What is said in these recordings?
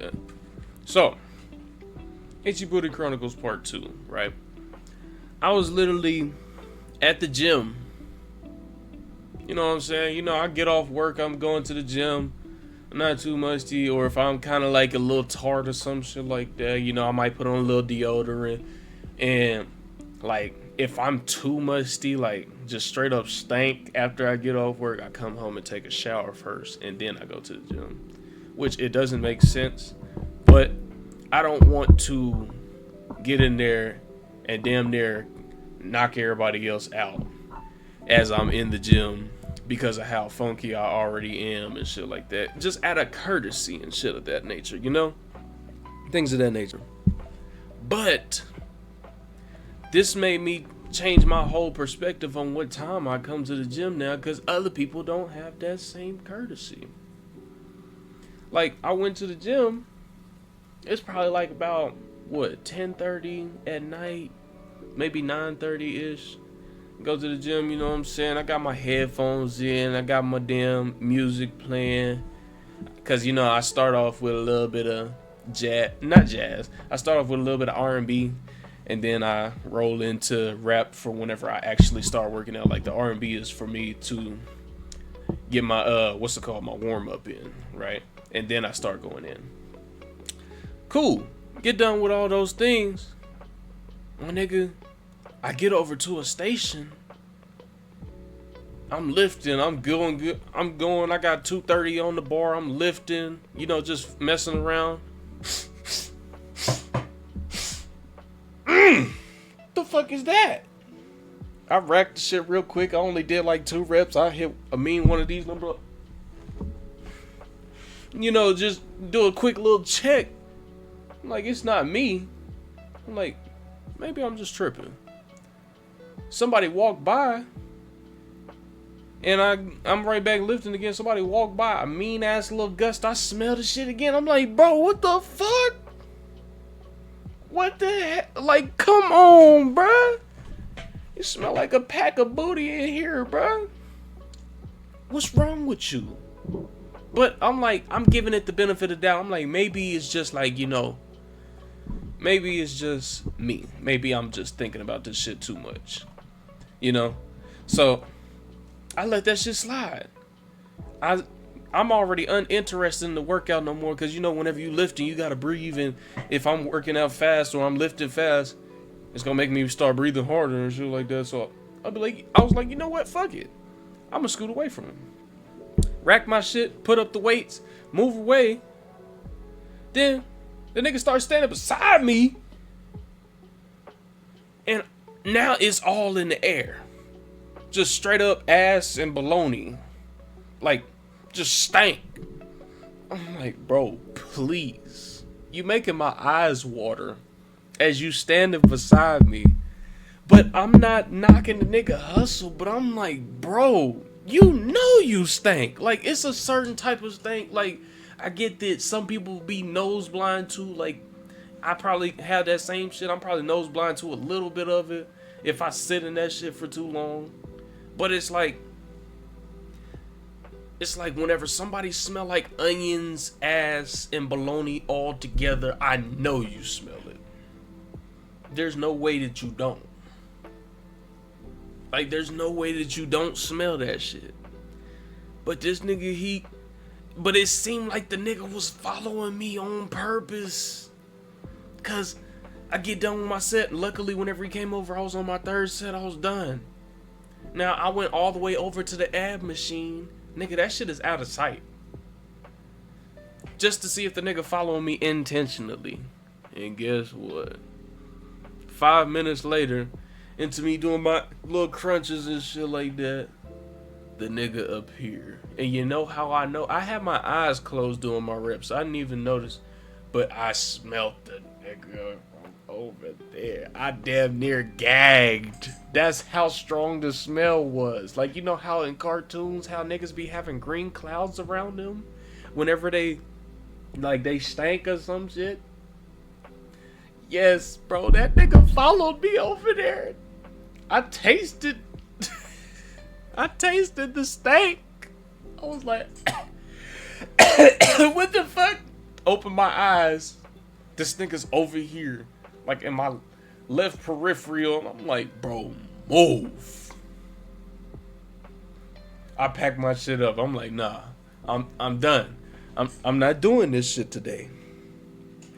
that. So, Itchy Booty Chronicles Part 2, right? I was literally at the gym. You know what I'm saying? You know, I get off work, I'm going to the gym. I'm not too musty, or if I'm kind of like a little tart or some shit like that, you know, I might put on a little deodorant. And like, if I'm too musty, like just straight up stank after I get off work, I come home and take a shower first, and then I go to the gym. Which it doesn't make sense, but I don't want to get in there and damn near knock everybody else out as I'm in the gym because of how funky I already am and shit like that. Just out of courtesy and shit of that nature, you know? Things of that nature. But this made me change my whole perspective on what time I come to the gym now, because other people don't have that same courtesy. Like, I went to the gym, it's probably like about, 10:30 at night, maybe 9:30-ish. Go to the gym, you know what I'm saying? I got my headphones in, I got my damn music playing. Because, you know, I start off with a little bit of jazz. I start off with a little bit of R&B, and then I roll into rap for whenever I actually start working out. Like, the R&B is for me to get my, my warm-up in, right? And then I start going in. Cool. Get done with all those things. My nigga, I get over to a station. I'm lifting. I'm going good. I got 230 on the bar. I'm lifting. You know, just messing around. The fuck is that? I racked the shit real quick. I only did like 2 reps. I hit a mean one of these number. You know, just do a quick little check. I'm like, it's not me. I'm like, maybe I'm just tripping. Somebody walked by, and I'm right back lifting again. Somebody walked by, a mean ass little gust. I smell the shit again. I'm like, bro, what the fuck? What the heck? Like, come on, bruh. You smell like a pack of booty in here, bruh. What's wrong with you? But I'm like, I'm giving it the benefit of the doubt. I'm like, maybe it's just like, you know, maybe it's just me. Maybe I'm just thinking about this shit too much. You know? So, I let that shit slide. I'm already uninterested in the workout no more, because, you know, whenever you lifting, you gotta breathe. And if I'm working out fast or I'm lifting fast, it's gonna make me start breathing harder and shit like that. So, I was like, you know what? Fuck it. I'm gonna scoot away from him. Rack my shit, put up the weights, move away. Then the nigga starts standing beside me, and now it's all in the air. Just straight up ass and baloney. Like, just stank. I'm like, bro, please. You making my eyes water as you standing beside me. But I'm not knocking the nigga hustle, but I'm like, bro, you know you stink. Like, it's a certain type of stink. Like, I get that some people be nose blind to. Like, I probably have that same shit. I'm probably nose blind to a little bit of it if I sit in that shit for too long. But it's like whenever somebody smell like onions, ass, and bologna all together, I know you smell it. There's no way that you don't. Like, there's no way that you don't smell that shit. But this nigga, but it seemed like the nigga was following me on purpose. Cause I get done with my set. Luckily, whenever he came over, I was on my 3rd set. I was done. Now, I went all the way over to the ab machine. Nigga, that shit is out of sight. Just to see if the nigga following me intentionally. And guess what? 5 minutes later, into me doing my little crunches and shit like that, the nigga appeared. And you know how I know? I had my eyes closed doing my reps. I didn't even notice. But I smelt the nigga from over there. I damn near gagged. That's how strong the smell was. Like, you know how in cartoons, how niggas be having green clouds around them whenever they stank or some shit? Yes, bro, that nigga followed me over there. I tasted the stank. I was like, what the fuck? open my eyes. This nigga's over here, like in my left peripheral. I'm like, bro, move. I pack my shit up. I'm like, nah, I'm done. I'm not doing this shit today.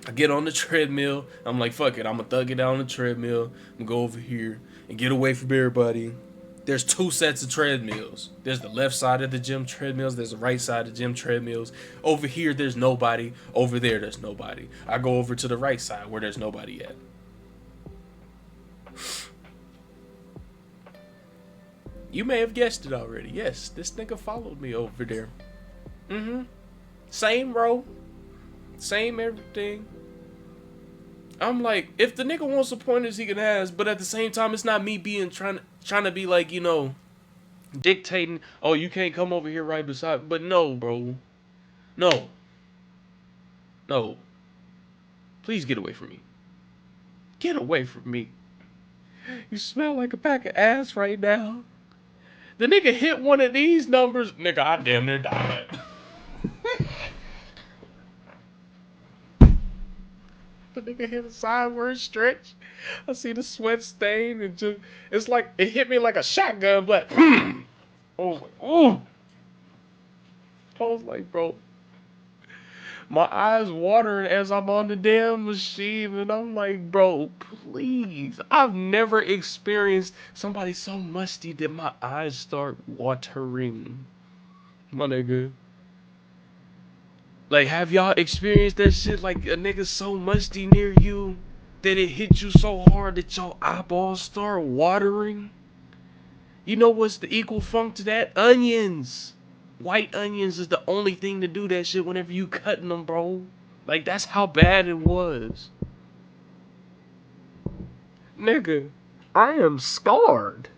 I get on the treadmill. I'm like, fuck it. I'm gonna thug it out on the treadmill. I'm gonna go over here and get away from everybody. There's 2 sets of treadmills. There's the left side of the gym treadmills. There's the right side of the gym treadmills. Over here, there's nobody. Over there, there's nobody. I go over to the right side where there's nobody at. You may have guessed it already. Yes, this nigga followed me over there. Same row. Same everything. I'm like, if the nigga wants the pointers, he can ask. But at the same time, it's not me being trying to be like, you know, dictating. Oh, you can't come over here right beside. But no, bro. No. Please get away from me. Get away from me. You smell like a pack of ass right now. The nigga hit one of these numbers. Nigga, I damn near died. The nigga hit a sideward stretch. I see the sweat stain and just, it's like, it hit me like a shotgun, but oh. I was like, bro, my eyes watering as I'm on the damn machine, and I'm like, bro, please. I've never experienced somebody so musty that my eyes start watering. My nigga. Like, have y'all experienced that shit? Like, a nigga so musty near you that it hit you so hard that your eyeballs start watering? You know what's the equal funk to that? Onions. White onions is the only thing to do that shit whenever you cutting them, bro. Like, that's how bad it was. Nigga, I am scarred.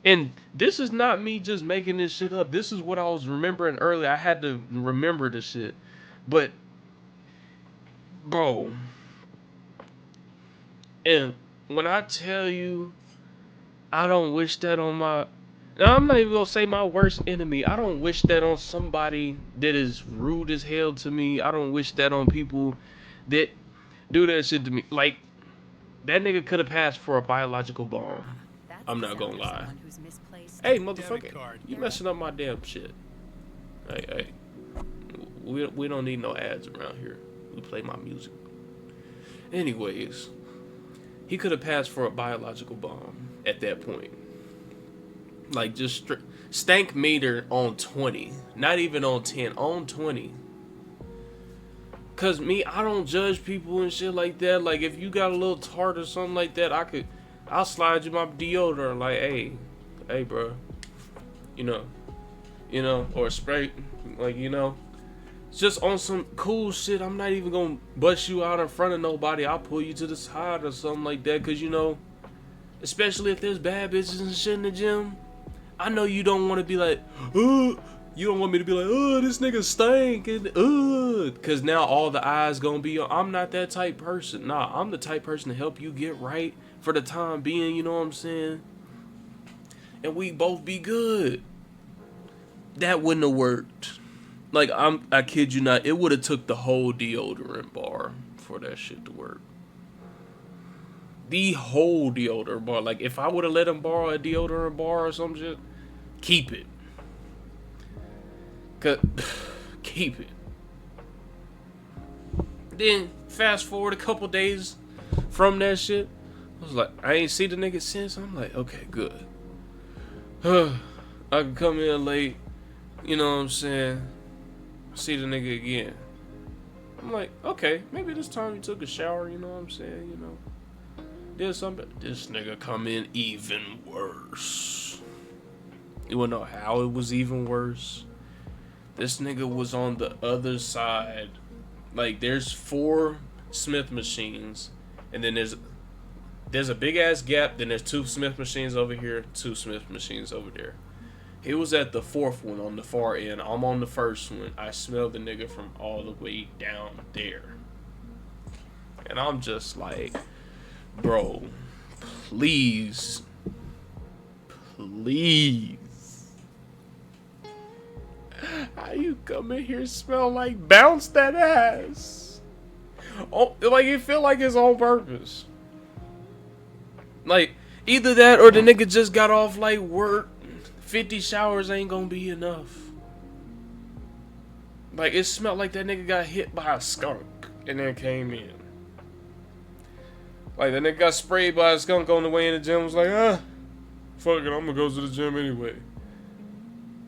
And this is not me just making this shit up. This is what I was remembering earlier. I had to remember the shit. But, bro. And when I tell you, I don't wish that on my... Now, I'm not even gonna say my worst enemy. I don't wish that on somebody that is rude as hell to me. I don't wish that on people that do that shit to me. Like, that nigga could have passed for a biological bomb. I'm not gonna lie. Hey, motherfucker, you messing up my damn shit. Hey, we don't need no ads around here. We play my music. Anyways, he could have passed for a biological bomb at that point. Like, just Stank meter on 20, not even on 10, on 20. Cause me, I don't judge people and shit like that. Like, if you got a little tart or something like that, I'll slide you my deodorant. Like, hey, bro, you know, or spray, like, you know, just on some cool shit. I'm not even gonna bust you out in front of nobody. I'll pull you to the side or something like that. Cause, you know, especially if there's bad bitches and shit in the gym, I know you don't want to be like, you don't want me to be like, this nigga stank, and cause now all the eyes gonna be on. I'm not that type person. Nah, I'm the type person to help you get right for the time being, you know what I'm saying? And we both be good. That wouldn't have worked. Like, I kid you not, it would have took the whole deodorant bar for that shit to work. The whole deodorant bar. Like, if I would have let him borrow a deodorant bar or some shit, keep it. Keep it. Then, fast forward a couple days from that shit, I was like, I ain't see the nigga since. I'm like, okay, good. I can come in late, you know what I'm saying? See the nigga again. I'm like, okay, maybe this time he took a shower, you know what I'm saying? You know, did something. This nigga come in even worse. You wanna know how it was even worse? This nigga was on the other side. Like, there's 4 Smith machines, and then there's a big ass gap. Then there's 2 Smith machines over here, 2 Smith machines over there. He was at the 4th one on the far end. I'm on the 1st one. I smell the nigga from all the way down there, and I'm just like, bro, please. How you come in here smell like bounce that ass? Oh, like it feel like it's on purpose. Like either that or the nigga just got off like work. 50 showers ain't gonna be enough. Like it smelled like that nigga got hit by a skunk and then came in. Like that nigga got sprayed by a skunk on the way in the gym. Was like, fuck it, I'm gonna go to the gym anyway.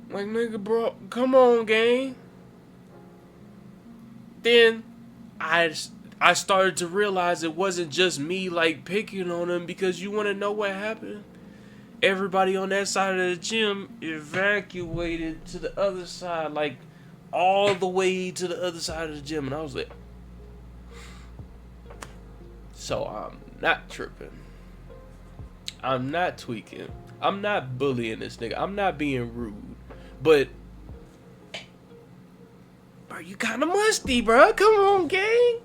Like nigga, bro, come on, gang. Then I started to realize it wasn't just me like picking on him, because you want to know what happened? Everybody on that side of the gym evacuated to the other side, like all the way to the other side of the gym, and I was like, so I'm not tripping. I'm not tweaking. I'm not bullying this nigga. I'm not being rude. But bro, you kind of musty, bro. Come on, gang.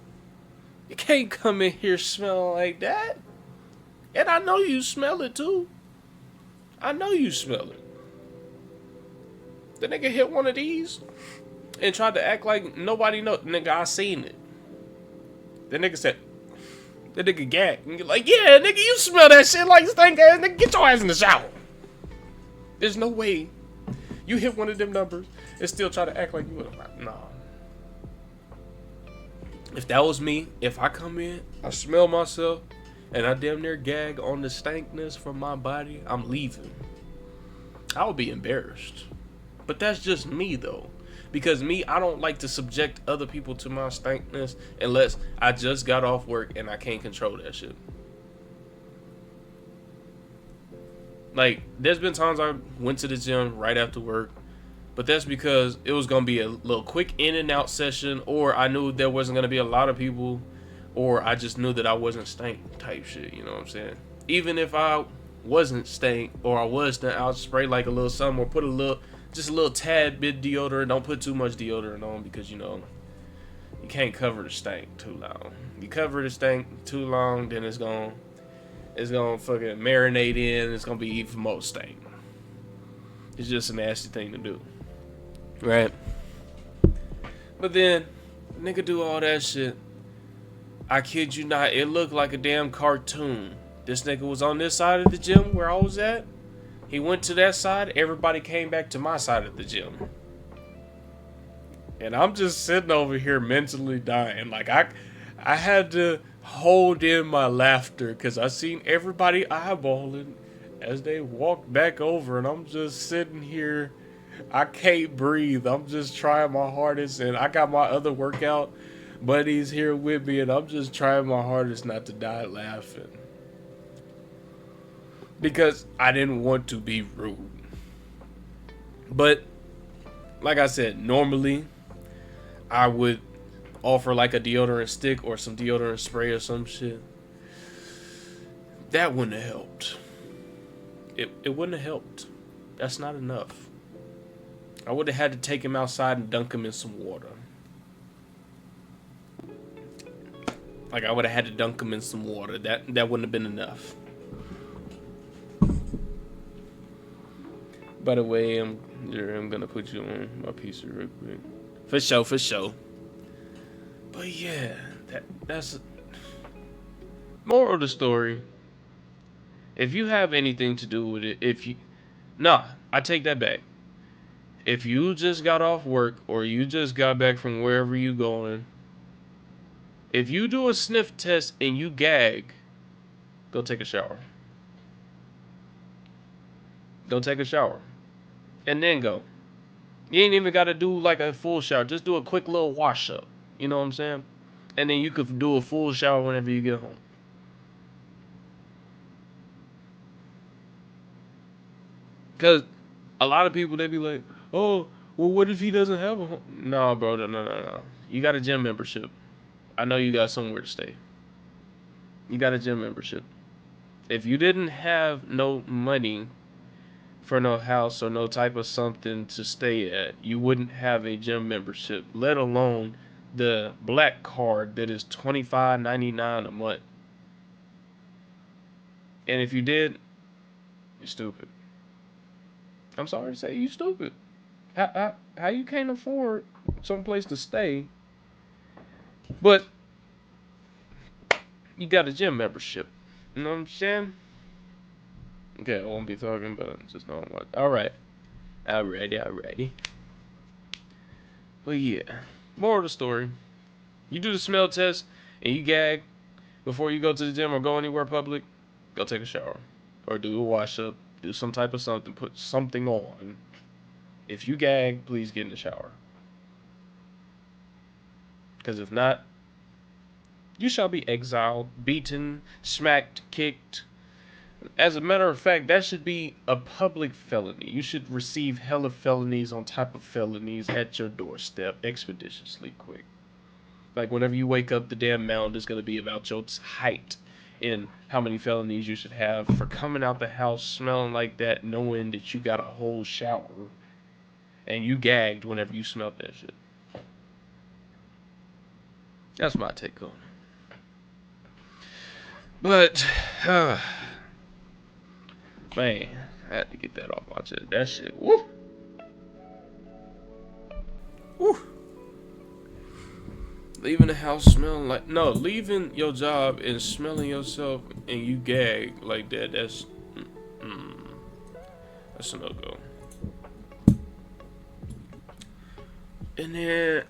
You can't come in here smelling like that. And I know you smell it too. I know you smell it. The nigga hit one of these and tried to act like nobody know. Nigga, I seen it. The nigga said, the nigga gagged. And you're like, yeah, nigga, you smell that shit like stank ass. Nigga, get your ass in the shower. There's no way you hit one of them numbers and still try to act like you would have. Nah. If that was me, if I come in, I smell myself, and I damn near gag on the stankness from my body, I'm leaving. I would be embarrassed. But that's just me, though. Because me, I don't like to subject other people to my stankness unless I just got off work and I can't control that shit. Like, there's been times I went to the gym right after work, but that's because it was going to be a little quick in and out session, or I knew there wasn't going to be a lot of people, or I just knew that I wasn't stank type shit, you know what I'm saying? Even if I wasn't stank, or I was stank, I'll spray like a little something, or put just a little tad bit deodorant. Don't put too much deodorant on, because, you know, you can't cover the stank too long. You cover the stank too long, then it's gonna fucking marinate in. It's gonna be even more stank. It's just a nasty thing to do, right? But then, nigga do all that shit. I kid you not, it looked like a damn cartoon. This nigga was on this side of the gym where I was at. He went to that side. Everybody came back to my side of the gym. And I'm just sitting over here mentally dying. Like, I had to hold in my laughter because I seen everybody eyeballing as they walked back over. And I'm just sitting here. I can't breathe. I'm just trying my hardest. And I got my other workout buddies here with me. And I'm just trying my hardest not to die laughing. Because I didn't want to be rude. But, like I said, normally I would offer like a deodorant stick or some deodorant spray or some shit. That wouldn't have helped. It wouldn't have helped. That's not enough. I would have had to take him outside and dunk him in some water. Like, I would have had to dunk him in some water. That wouldn't have been enough. By the way, I'm gonna put you on my PC real quick. For sure. But yeah, that's moral of the story. If you have anything to do with it, I take that back. If you just got off work or you just got back from wherever you going, if you do a sniff test and you gag, go take a shower. Go take a shower. And then go. You ain't even got to do like a full shower. Just do a quick little wash up. You know what I'm saying? And then you could do a full shower whenever you get home. Because a lot of people, they be like, oh, well, what if he doesn't have a home? No, bro, no. You got a gym membership. I know you got somewhere to stay. You got a gym membership. If you didn't have no money for no house or no type of something to stay at, you wouldn't have a gym membership, let alone the black card that is $25.99 a month. And if you did, you're stupid. I'm sorry to say, you stupid. How you can't afford someplace to stay, but you got a gym membership? You know what I'm saying? Okay, I won't be talking, but just know what. Alright. Alrighty. But yeah. More of the story. You do the smell test and you gag before you go to the gym or go anywhere public, go take a shower. Or do a wash up. Do some type of something. Put something on. If you gag, please get in the shower. Because if not, you shall be exiled, beaten, smacked, kicked. As a matter of fact, that should be a public felony. You should receive hella felonies on top of felonies at your doorstep expeditiously quick. Like whenever you wake up, the damn mound is going to be about your height and how many felonies you should have for coming out the house smelling like that, knowing that you got a whole shower and you gagged whenever you smelled that shit. That's my take on it. But, man, I had to get that off my chest. That shit, woo. Woo. Leaving the house smelling like, no, leaving your job and smelling yourself and you gag like that, that's a no-go. And then